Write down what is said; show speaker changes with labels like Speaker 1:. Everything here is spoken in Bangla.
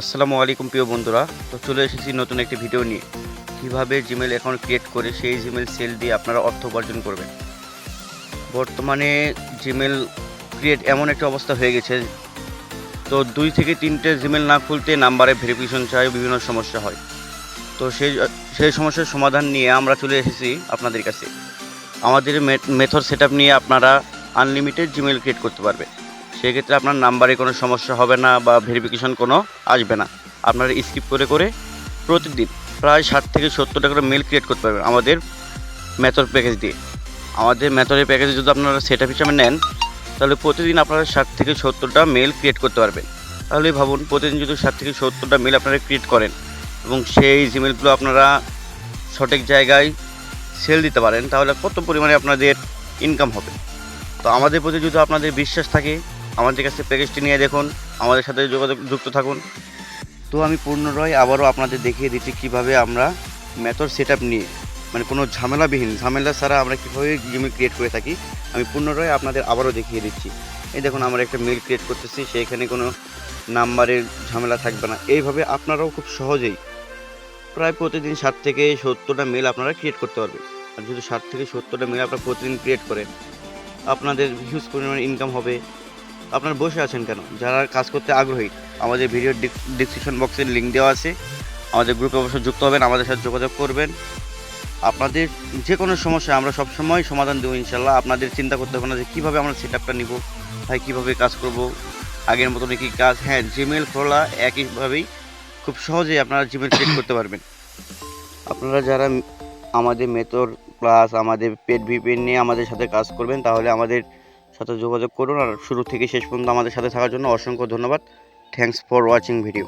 Speaker 1: আসসালামু আলাইকুম প্রিয় বন্ধুরা। তো চলে এসেছি নতুন একটি ভিডিও নিয়ে, কিভাবে জিমেল অ্যাকাউন্ট ক্রিয়েট করে সেই জিমেল সেল দিয়ে আপনারা অর্থ উপার্জন করবেন। বর্তমানে জিমেল ক্রিয়েট এমন একটা অবস্থা হয়ে গেছে, তো 2 থেকে 3টে জিমেল না খুলতে নাম্বারে ভেরিফিকেশন চাই, বিভিন্ন সমস্যা হয়। তো সেই সমস্যার সমাধান নিয়ে আমরা চলে এসেছি আপনাদের কাছে। আমাদের মেথড সেটআপ নিয়ে আপনারা আনলিমিটেড জিমেল ক্রিয়েট করতে পারবেন। সেক্ষেত্রে আপনার নাম্বারে কোনো সমস্যা হবে না বা ভেরিফিকেশন কোনো আসবে না। আপনারা স্কিপ করে করে প্রতিদিন প্রায় 60 থেকে 70টা করে মেল ক্রিয়েট করতে পারবেন আমাদের মেথড প্যাকেজ দিয়ে। আমাদের মেথডের প্যাকেজ যদি আপনারা সেটআপ হিসাবে নেন, তাহলে প্রতিদিন আপনারা 60 থেকে 70টা মেল ক্রিয়েট করতে পারবেন। তাহলে ভাবুন, প্রতিদিন যদি 60 থেকে 70টা মেল আপনারা ক্রিয়েট করেন এবং সেই জিমেলগুলো আপনারা সঠিক জায়গায় সেল দিতে পারেন, তাহলে কত পরিমাণে আপনাদের ইনকাম হবে। তো আমাদের প্রতি যদি আপনাদের বিশ্বাস থাকে, আমাদের কাছে প্যাকেজটি নিয়ে দেখুন, আমাদের সাথে যুক্ত থাকুন। তো আমি পুনরায় আবারও আপনাদের দেখিয়ে দিচ্ছি কীভাবে আমরা মেথড সেটআপ নিয়ে, মানে কোনো ঝামেলা ছাড়া আমরা কীভাবে জিমেল ক্রিয়েট করে থাকি। আমি পুনরায় আপনাদের আবারও দেখিয়ে দিচ্ছি। এই দেখুন, আমরা একটা মেল ক্রিয়েট করতেছি, সেখানে কোনো নাম্বারের ঝামেলা থাকবে না। এইভাবে আপনারাও খুব সহজেই প্রায় প্রতিদিন 60 থেকে 70টা মেল আপনারা ক্রিয়েট করতে পারবেন। আর যদি 60 থেকে 70টা মেল আপনারা প্রতিদিন ক্রিয়েট করেন, আপনাদের হিউজ পরিমাণে ইনকাম হবে। আপনারা বসে আছেন কেন? যারা কাজ করতে আগ্রহী, আমাদের ভিডিওর ডিসক্রিপশন বক্সের লিঙ্ক দেওয়া আছে, আমাদের গ্রুপে অবশ্যই যুক্ত হবেন, আমাদের সাথে যোগাযোগ করবেন। আপনাদের যে কোনো সমস্যা আমরা সবসময় সমাধান দেবো ইনশাল্লাহ। আপনাদের চিন্তা করতে হবে না যে কীভাবে আমরা সেটআপটা নিব, ভাই কীভাবে কাজ করব, আগের মতনই কি কাজ। হ্যাঁ, জিমেল খোলা একইভাবেই খুব সহজেই আপনারা জিমেল ক্রিয়েট করতে পারবেন। আপনারা যারা আমাদের মেথড প্লাস আমাদের পেড ভিপিএন নিয়ে আমাদের সাথে কাজ করবেন, তাহলে আমাদের সাথে যোগাযোগ করুন। আর শুরু থেকে শেষ পর্যন্ত আমাদের সাথে থাকার জন্য অসংখ্য ধন্যবাদ। Thanks for watching video.